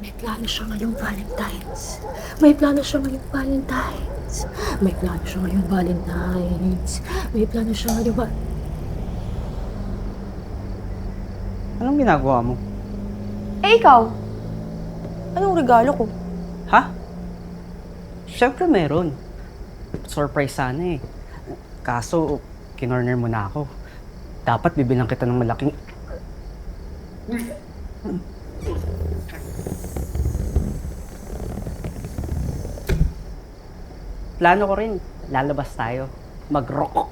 May plano siya ngayong Valentine's. May plano siya ngayong Valentine's. May plano siya ngayong Valentine's. May plano siya ngayong Anong ginagawa mo? Eh, ikaw? Anong regalo ko? Ha? Siyempre meron. Surprise sana eh. Kaso, kinorner mo na ako. Dapat bibilang kita ng malaking... Plano ko rin. Lalabas tayo. Mag-rock.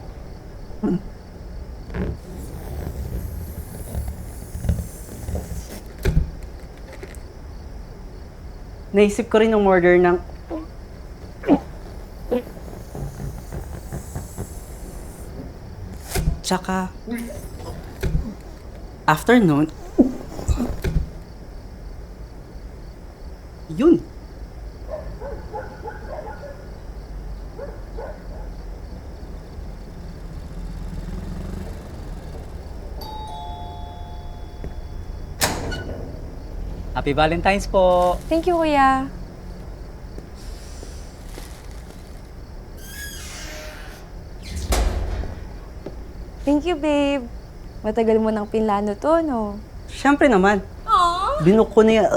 Naisip ko rin ng order ng... Tsaka... Afternoon... Yun. Happy Valentine's po! Thank you, kuya. Thank you, babe. Matagal mo nang pinlano to, no? Siyempre naman. Aww. Binook ko na yan.